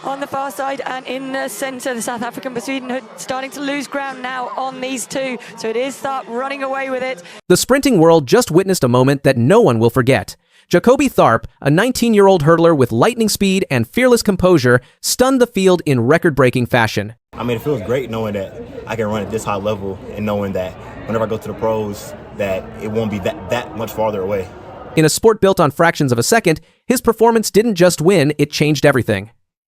on the far side, and in the centre, the South African Sweden starting to lose ground now on these two. So it is Tharp running away with it. The sprinting world just witnessed a moment that no one will forget. Jacoby Tharp, a 19-year-old hurdler with lightning speed and fearless composure, stunned the field in record-breaking fashion. I mean, it feels great knowing that I can run at this high level and knowing that whenever I go to the pros, that it won't be that much farther away. In a sport built on fractions of a second, his performance didn't just win, it changed everything.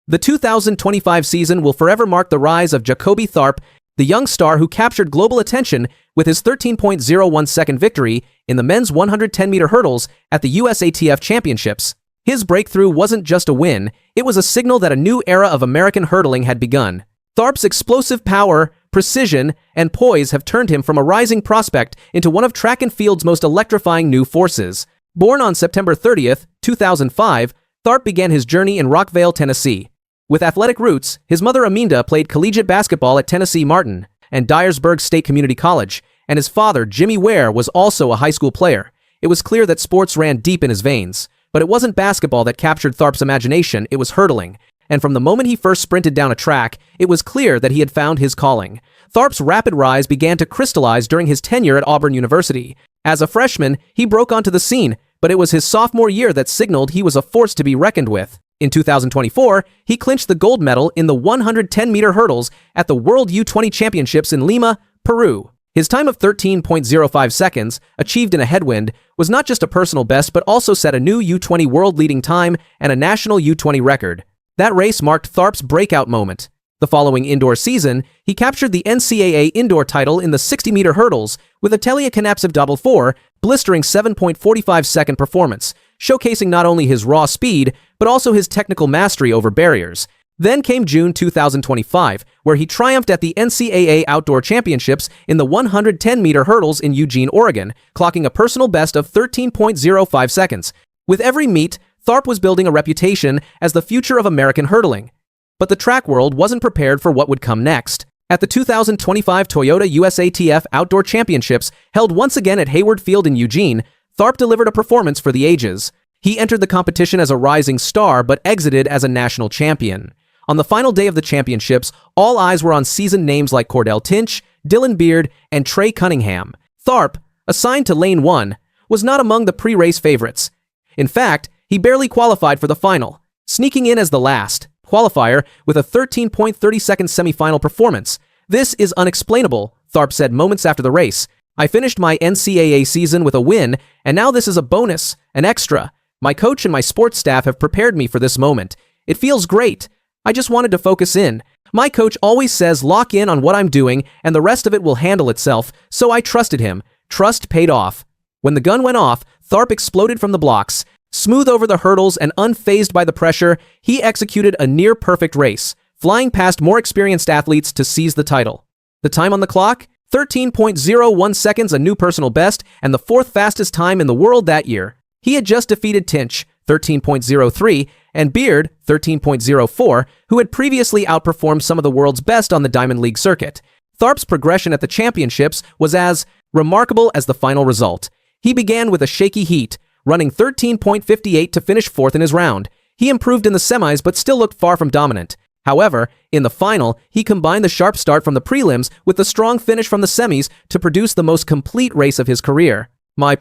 The 2025 season will forever mark the rise of Jacoby Tharp, the young star who captured global attention with his 13.01 second victory in the men's 110-meter hurdles at the USATF Championships. His breakthrough wasn't just a win, it was a signal that a new era of American hurdling had begun. Tharp's explosive power, precision, and poise have turned him from a rising prospect into one of track and field's most electrifying new forces. Born on September 30th, 2005, Tharp began his journey in Rockville, Tennessee. With athletic roots, his mother Aminda played collegiate basketball at Tennessee Martin and Dyersburg State Community College, and his father, Jimmy Ware, was also a high school player. It was clear that sports ran deep in his veins. But it wasn't basketball that captured Tharp's imagination, it was hurdling. And from the moment he first sprinted down a track, it was clear that he had found his calling. Tharp's rapid rise began to crystallize during his tenure at Auburn University. As a freshman, he broke onto the scene, but it was his sophomore year that signaled he was a force to be reckoned with. In 2024, he clinched the gold medal in the 110-meter hurdles at the World U20 Championships in Lima, Peru. His time of 13.05 seconds, achieved in a headwind, was not just a personal best but also set a new U20 world leading time and a national U20 record. That race marked Tharp's breakout moment. The following indoor season, he captured the NCAA indoor title in the 60-meter hurdles with a Telia Knapsev double 4, blistering 7.45 second performance, showcasing not only his raw speed, but also his technical mastery over barriers. Then came June 2025, where he triumphed at the NCAA Outdoor Championships in the 110-meter hurdles in Eugene, Oregon, clocking a personal best of 13.05 seconds. With every meet, Tharp was building a reputation as the future of American hurdling. But the track world wasn't prepared for what would come next. At the 2025 Toyota USATF Outdoor Championships, held once again at Hayward Field in Eugene, Tharp delivered a performance for the ages. He entered the competition as a rising star but exited as a national champion. On the final day of the championships, all eyes were on seasoned names like Cordell Tinch, Dylan Beard, and Trey Cunningham. Tharp, assigned to lane 1, was not among the pre-race favorites. In fact, he barely qualified for the final, sneaking in as the last qualifier with a 13.30-second semifinal performance. "This is unexplainable," Tharp said moments after the race. "I finished my NCAA season with a win, and now this is a bonus, an extra. My coach and my sports staff have prepared me for this moment. It feels great. I just wanted to focus in. My coach always says lock in on what I'm doing and the rest of it will handle itself, so I trusted him. Trust paid off." When the gun went off, Tharp exploded from the blocks. Smooth over the hurdles and unfazed by the pressure, he executed a near-perfect race, flying past more experienced athletes to seize the title. The time on the clock? 13.01 seconds, a new personal best, and the fourth fastest time in the world that year. He had just defeated Tinch, 13.03, and Beard, 13.04, who had previously outperformed some of the world's best on the Diamond League circuit. Tharp's progression at the championships was as remarkable as the final result. He began with a shaky heat, running 13.58 to finish fourth in his round. He improved in the semis but still looked far from dominant. However, in the final, he combined the sharp start from the prelims with the strong finish from the semis to produce the most complete race of his career. "My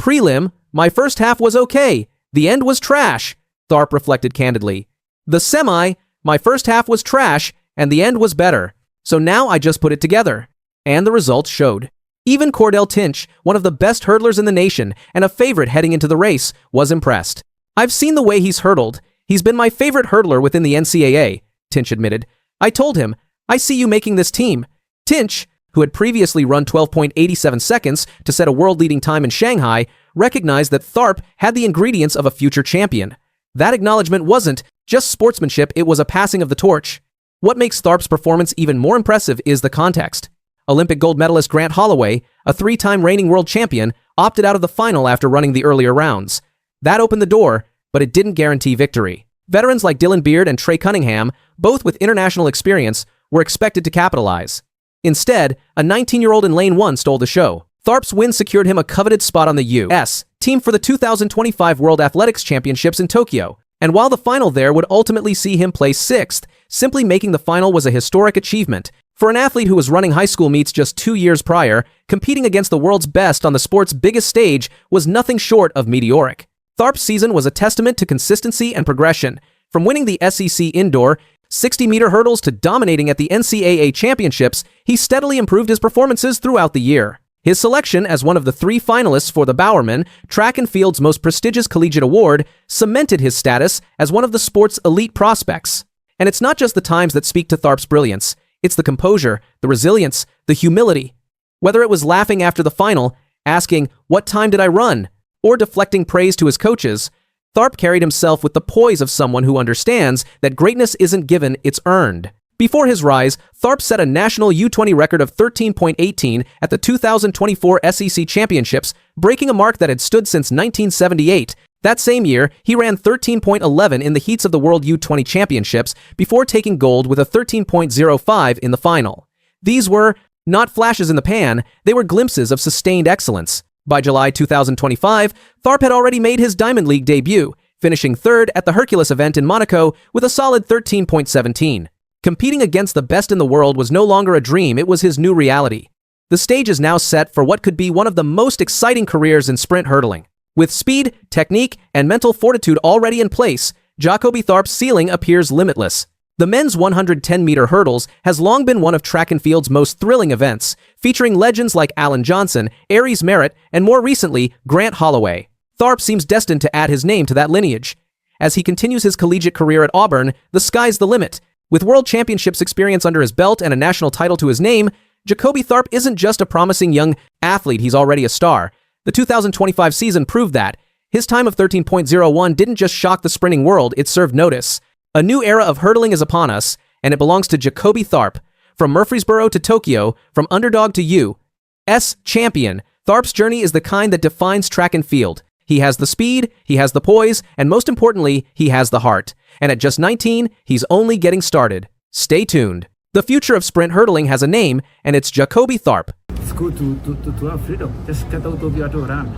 first half was okay. The end was trash," Tharp reflected candidly. "The semi, my first half was trash, and the end was better. So now I just put it together." And the results showed. Even Cordell Tinch, one of the best hurdlers in the nation and a favorite heading into the race, was impressed. "I've seen the way he's hurdled. He's been my favorite hurdler within the NCAA, Tinch admitted. "I told him, I see you making this team." Tinch, who had previously run 12.87 seconds to set a world-leading time in Shanghai, recognized that Tharp had the ingredients of a future champion. That acknowledgement wasn't just sportsmanship, it was a passing of the torch. What makes Tharp's performance even more impressive is the context. Olympic gold medalist Grant Holloway, a 3-time reigning world champion, opted out of the final after running the earlier rounds. That opened the door, but it didn't guarantee victory. Veterans like Dylan Beard and Trey Cunningham, both with international experience, were expected to capitalize. Instead, a 19-year-old in lane 1 stole the show. Tharp's win secured him a coveted spot on the U.S. team for the 2025 World Athletics Championships in Tokyo, And while the final there would ultimately see him place 6th, simply making the final was a historic achievement. For an athlete who was running high school meets just 2 years prior, competing against the world's best on the sport's biggest stage was nothing short of meteoric. Tharp's season was a testament to consistency and progression. From winning the SEC indoor 60-meter hurdles to dominating at the NCAA Championships, he steadily improved his performances throughout the year. His selection as one of the 3 finalists for the Bowerman, track and field's most prestigious collegiate award, cemented his status as one of the sport's elite prospects. And it's not just the times that speak to Tharp's brilliance. It's the composure, the resilience, the humility. Whether it was laughing after the final, asking, "What time did I run?" or deflecting praise to his coaches, Tharp carried himself with the poise of someone who understands that greatness isn't given, it's earned. Before his rise, Tharp set a national U20 record of 13.18 at the 2024 SEC Championships, breaking a mark that had stood since 1978. That same year, he ran 13.11 in the heats of the World U20 Championships before taking gold with a 13.05 in the final. These were not flashes in the pan, they were glimpses of sustained excellence. By July 2025, Tharp had already made his Diamond League debut, finishing 3rd at the Hercules event in Monaco with a solid 13.17. Competing against the best in the world was no longer a dream, it was his new reality. The stage is now set for what could be one of the most exciting careers in sprint hurdling. With speed, technique, and mental fortitude already in place, Jacoby Tharp's ceiling appears limitless. The men's 110-meter hurdles has long been one of track and field's most thrilling events, featuring legends like Alan Johnson, Aries Merritt, and more recently, Grant Holloway. Tharp seems destined to add his name to that lineage. As he continues his collegiate career at Auburn, the sky's the limit. With World Championships experience under his belt and a national title to his name, Jacoby Tharp isn't just a promising young athlete, he's already a star. The 2025 season proved that. His time of 13.01 didn't just shock the sprinting world, it served notice. A new era of hurdling is upon us, and it belongs to Jacoby Tharp. From Murfreesboro to Tokyo, from underdog to U.S. champion, Tharp's journey is the kind that defines track and field. He has the speed, he has the poise, and most importantly, he has the heart. And at just 19, he's only getting started. Stay tuned. The future of sprint hurdling has a name, and it's Jacoby Tharp. It's good to have freedom. Just get out of here to run.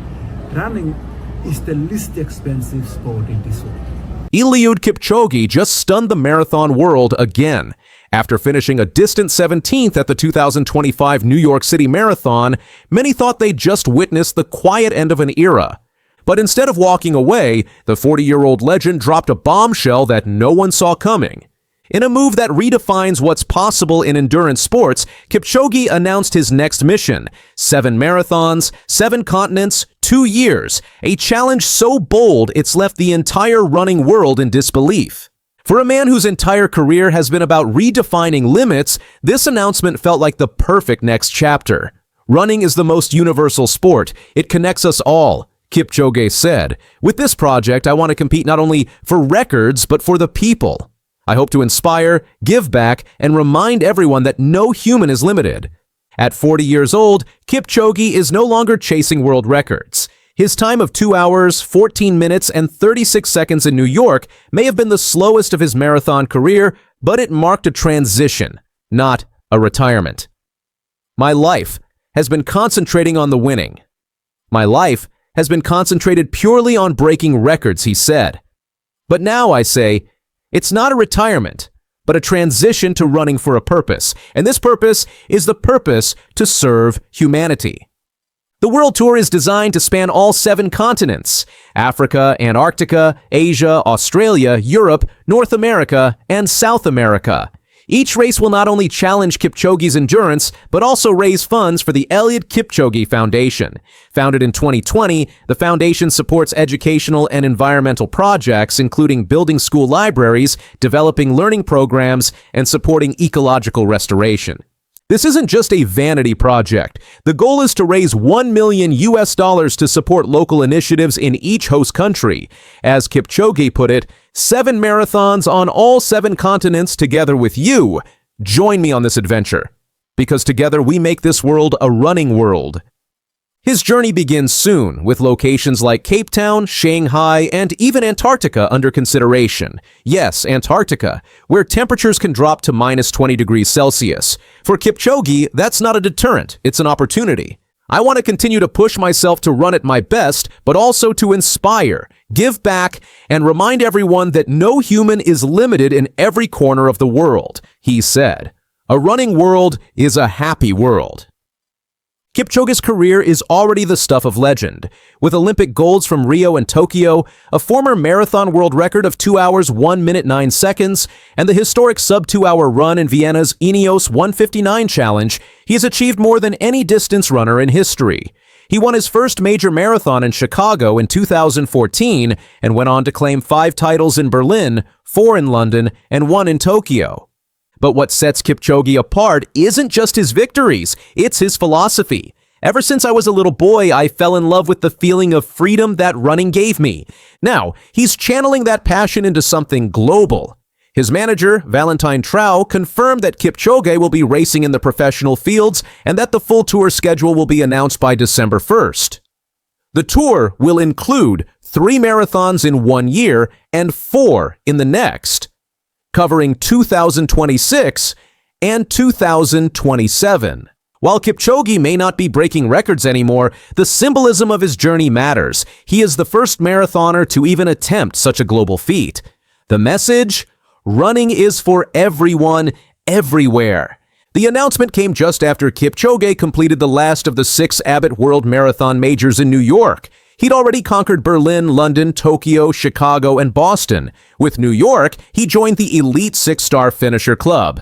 Running is the least expensive sport in this world. Eliud Kipchoge just stunned the marathon world again. After finishing a distant 17th at the 2025 New York City Marathon, many thought they'd just witnessed the quiet end of an era. But instead of walking away, the 40-year-old legend dropped a bombshell that no one saw coming. In a move that redefines what's possible in endurance sports, Kipchoge announced his next mission: 7 marathons, 7 continents, 2 years, a challenge so bold it's left the entire running world in disbelief. For a man whose entire career has been about redefining limits, this announcement felt like the perfect next chapter. Running is the most universal sport. It connects us all, Kipchoge said. With this project, I want to compete not only for records, but for the people. I hope to inspire, give back, and remind everyone that no human is limited. At 40 years old, Kipchoge is no longer chasing world records. His time of 2 hours, 14 minutes, and 36 seconds in New York may have been the slowest of his marathon career, but it marked a transition, not a retirement. My life has been concentrating on the winning. My life has been concentrated purely on breaking records, he said. But now I say, it's not a retirement, but a transition to running for a purpose. And this purpose is the purpose to serve humanity. The World Tour is designed to span all 7 continents: Africa, Antarctica, Asia, Australia, Europe, North America, and South America. Each race will not only challenge Kipchoge's endurance, but also raise funds for the Eliud Kipchoge Foundation. Founded in 2020, the foundation supports educational and environmental projects, including building school libraries, developing learning programs, and supporting ecological restoration. This isn't just a vanity project. The goal is to raise $1 million to support local initiatives in each host country. As Kipchoge put it, 7 marathons on all 7 continents together with you. Join me on this adventure, because together we make this world a running world. His journey begins soon, with locations like Cape Town, Shanghai, and even Antarctica under consideration. Yes, Antarctica, where temperatures can drop to -20 degrees Celsius. For Kipchoge, that's not a deterrent, it's an opportunity. I want to continue to push myself to run at my best, but also to inspire, give back, and remind everyone that no human is limited in every corner of the world, he said. A running world is a happy world. Kipchoge's career is already the stuff of legend. With Olympic golds from Rio and Tokyo, a former marathon world record of 2 hours, 1 minute, 9 seconds, and the historic sub-2-hour run in Vienna's Ineos 159 Challenge, he has achieved more than any distance runner in history. He won his first major marathon in Chicago in 2014 and went on to claim 5 titles in Berlin, 4 in London, and 1 in Tokyo. But what sets Kipchoge apart isn't just his victories, it's his philosophy. Ever since I was a little boy, I fell in love with the feeling of freedom that running gave me. Now, he's channeling that passion into something global. His manager, Valentine Trau, confirmed that Kipchoge will be racing in the professional fields and that the full tour schedule will be announced by December 1st. The tour will include 3 marathons in 1 year and 4 in the next, covering 2026 and 2027. While Kipchoge may not be breaking records anymore, the symbolism of his journey matters. He is the first marathoner to even attempt such a global feat. The message? Running is for everyone, everywhere. The announcement came just after Kipchoge completed the last of the 6 Abbott World Marathon Majors in New York. He'd already conquered Berlin, London, Tokyo, Chicago, and Boston. With New York, he joined the elite 6-star finisher club.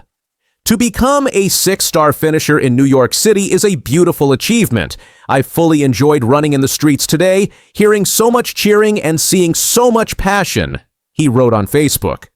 To become a 6-star finisher in New York City is a beautiful achievement. I fully enjoyed running in the streets today, hearing so much cheering and seeing so much passion, he wrote on Facebook.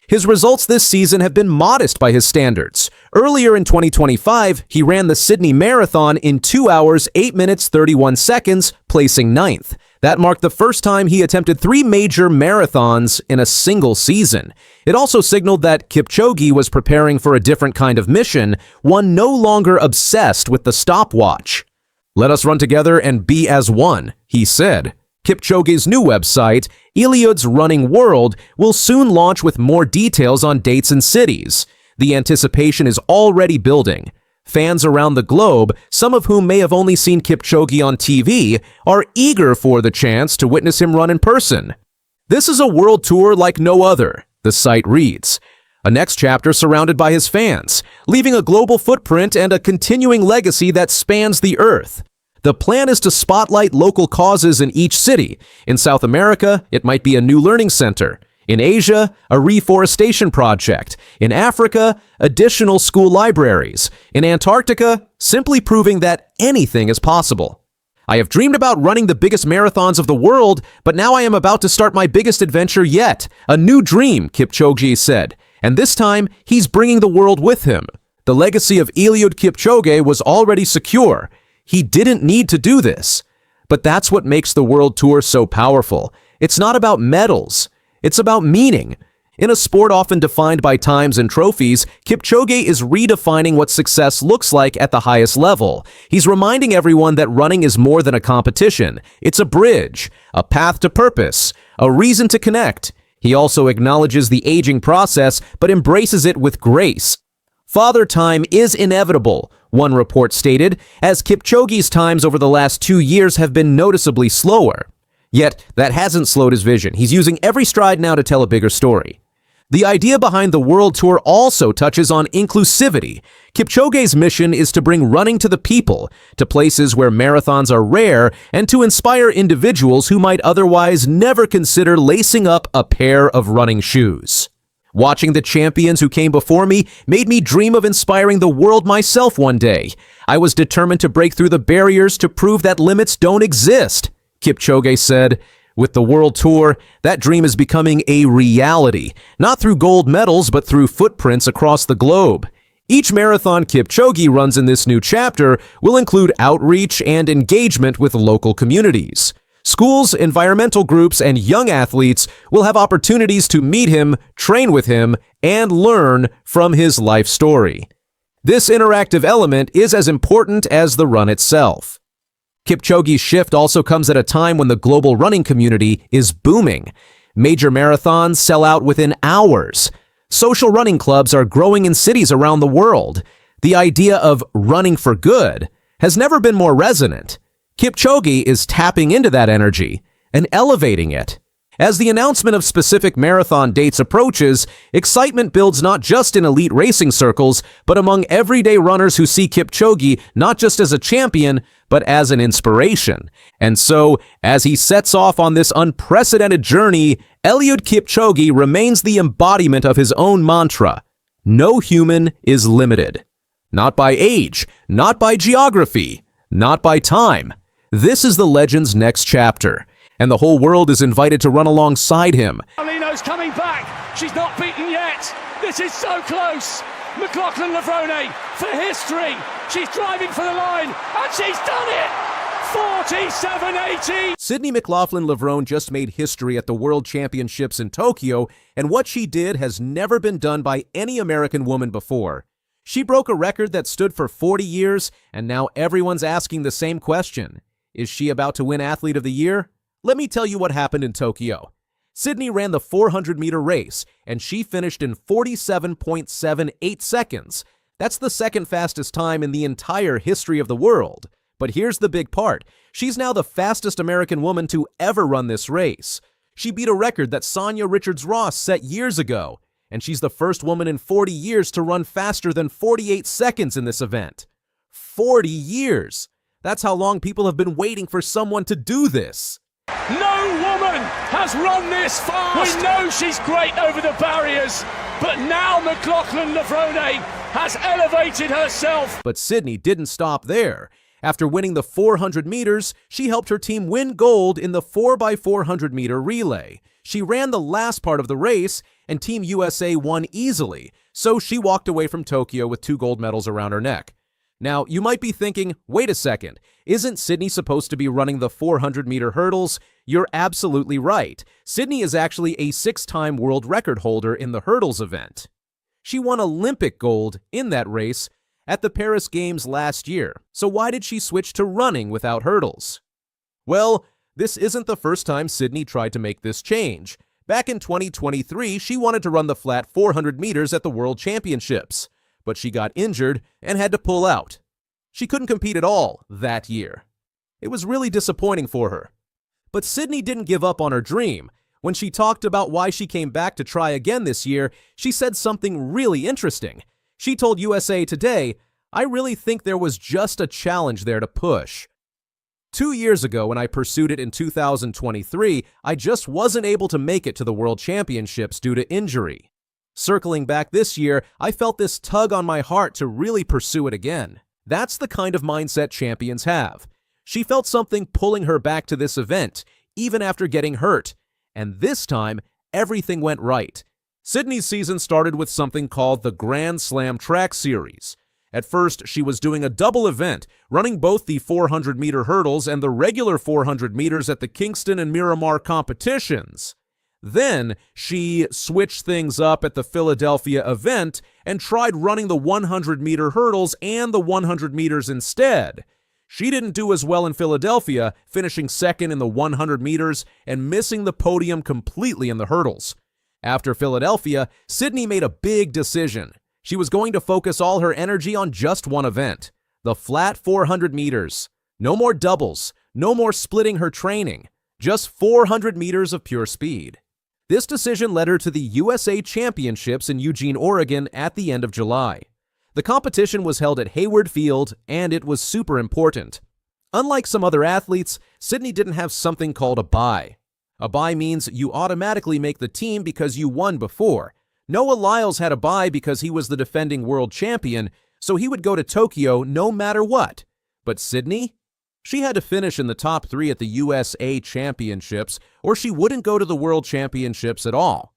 His results this season have been modest by his standards. Earlier in 2025, he ran the Sydney Marathon in 2 hours, 8 minutes, 31 seconds, placing 9th. That marked the first time he attempted 3 major marathons in a single season. It also signaled that Kipchoge was preparing for a different kind of mission, one no longer obsessed with the stopwatch. "Let us run together and be as one," he said. Kipchoge's new website, Iliud's Running World, will soon launch with more details on dates and cities. The anticipation is already building. Fans around the globe, some of whom may have only seen Kipchoge on TV, are eager for the chance to witness him run in person. "This is a world tour like no other," the site reads. A next chapter surrounded by his fans, leaving a global footprint and a continuing legacy that spans the earth. The plan is to spotlight local causes in each city. In South America, it might be a new learning center. In Asia, a reforestation project. In Africa, additional school libraries. In Antarctica, simply proving that anything is possible. "I have dreamed about running the biggest marathons of the world, but now I am about to start my biggest adventure yet. A new dream," Kipchoge said. And this time, he's bringing the world with him. The legacy of Eliud Kipchoge was already secure. He didn't need to do this. But that's what makes the World Tour so powerful. It's not about medals. It's about meaning. In a sport often defined by times and trophies, Kipchoge is redefining what success looks like at the highest level. He's reminding everyone that running is more than a competition. It's a bridge, a path to purpose, a reason to connect. He also acknowledges the aging process, but embraces it with grace. "Father time is inevitable," one report stated, as Kipchoge's times over the last 2 years have been noticeably slower. Yet, that hasn't slowed his vision. He's using every stride now to tell a bigger story. The idea behind the World Tour also touches on inclusivity. Kipchoge's mission is to bring running to the people, to places where marathons are rare, and to inspire individuals who might otherwise never consider lacing up a pair of running shoes. "Watching the champions who came before me made me dream of inspiring the world myself one day. I was determined to break through the barriers to prove that limits don't exist," Kipchoge said. With the World Tour, that dream is becoming a reality, not through gold medals, but through footprints across the globe. Each marathon Kipchoge runs in this new chapter will include outreach and engagement with local communities. Schools, environmental groups, and young athletes will have opportunities to meet him, train with him, and learn from his life story. This interactive element is as important as the run itself. Kipchoge's shift also comes at a time when the global running community is booming. Major marathons sell out within hours. Social running clubs are growing in cities around the world. The idea of running for good has never been more resonant. Kipchoge is tapping into that energy and elevating it. As the announcement of specific marathon dates approaches, excitement builds not just in elite racing circles, but among everyday runners who see Kipchoge not just as a champion, but as an inspiration. And so, as he sets off on this unprecedented journey, Eliud Kipchoge remains the embodiment of his own mantra: no human is limited. Not by age, not by geography, not by time. This is the legend's next chapter, and the whole world is invited to run alongside him. Paulino's coming back. She's not beaten yet. This is so close. McLaughlin Levrone for history. She's driving for the line, and she's done it. 47.80. Sydney McLaughlin Levrone just made history at the World Championships in Tokyo, and what she did has never been done by any American woman before. She broke a record that stood for 40 years, and now everyone's asking the same question. Is she about to win Athlete of the Year? Let me tell you what happened in Tokyo. Sydney ran the 400-meter race, and she finished in 47.78 seconds. That's the second fastest time in the entire history of the world. But here's the big part. She's now the fastest American woman to ever run this race. She beat a record that Sonia Richards-Ross set years ago, and she's the first woman in 40 years to run faster than 48 seconds in this event. 40 years! That's how long people have been waiting for someone to do this. No woman has run this fast. We know she's great over the barriers, but now McLaughlin Levrone has elevated herself. But Sydney didn't stop there. After winning the 400 meters, she helped her team win gold in the 4x400 meter relay. She ran the last part of the race, and Team USA won easily, so she walked away from Tokyo with 2 gold medals around her neck. Now, you might be thinking, wait a second, isn't Sydney supposed to be running the 400-meter hurdles? You're absolutely right. Sydney is actually a 6-time world record holder in the hurdles event. She won Olympic gold in that race at the Paris Games last year. So why did she switch to running without hurdles? Well, this isn't the first time Sydney tried to make this change. Back in 2023, she wanted to run the flat 400 meters at the World Championships, but she got injured and had to pull out. She couldn't compete at all that year. It was really disappointing for her. But Sydney didn't give up on her dream. When she talked about why she came back to try again this year, she said something really interesting. She told USA Today, "I really think there was just a challenge there to push. 2 years ago, when I pursued it in 2023, I just wasn't able to make it to the World Championships due to injury. Circling back this year, I felt this tug on my heart to really pursue it again." That's the kind of mindset champions have. She felt something pulling her back to this event, even after getting hurt. And this time, everything went right. Sydney's season started with something called the Grand Slam Track Series. At first, she was doing a double event, running both the 400-meter hurdles and the regular 400 meters at the Kingston and Miramar competitions. Then, she switched things up at the Philadelphia event and tried running the 100-meter hurdles and the 100 meters instead. She didn't do as well in Philadelphia, finishing second in the 100 meters and missing the podium completely in the hurdles. After Philadelphia, Sydney made a big decision. She was going to focus all her energy on just one event, the flat 400 meters. No more doubles, no more splitting her training, just 400 meters of pure speed. This decision led her to the USA Championships in Eugene, Oregon at the end of July. The competition was held at Hayward Field, and it was super important. Unlike some other athletes, Sydney didn't have something called a bye. A bye means you automatically make the team because you won before. Noah Lyles had a bye because he was the defending world champion, so he would go to Tokyo no matter what. But Sydney? She had to finish in the top 3 at the USA Championships, or she wouldn't go to the World Championships at all.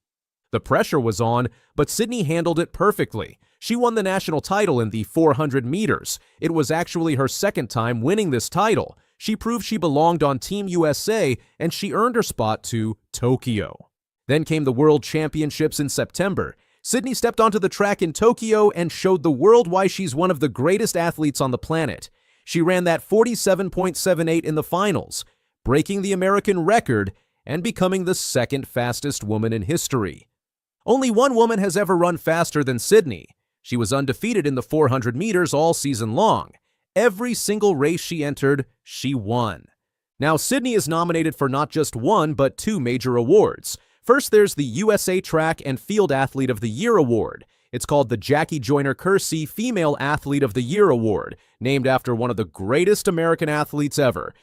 The pressure was on, but Sydney handled it perfectly. She won the national title in the 400 meters. It was actually her second time winning this title. She proved she belonged on Team USA, and she earned her spot to Tokyo. Then came the World Championships in September. Sydney stepped onto the track in Tokyo and showed the world why she's one of the greatest athletes on the planet. She ran that 47.78 in the finals, breaking the American record and becoming the second fastest woman in history. Only one woman has ever run faster than Sydney. She was undefeated in the 400 meters all season long. Every single race she entered, she won. Now, Sydney is nominated for not just one, but 2 major awards. First, there's the USA Track and Field Athlete of the Year Award. It's called the Jackie Joyner-Kersee Female Athlete of the Year Award, named after one of the greatest American athletes ever.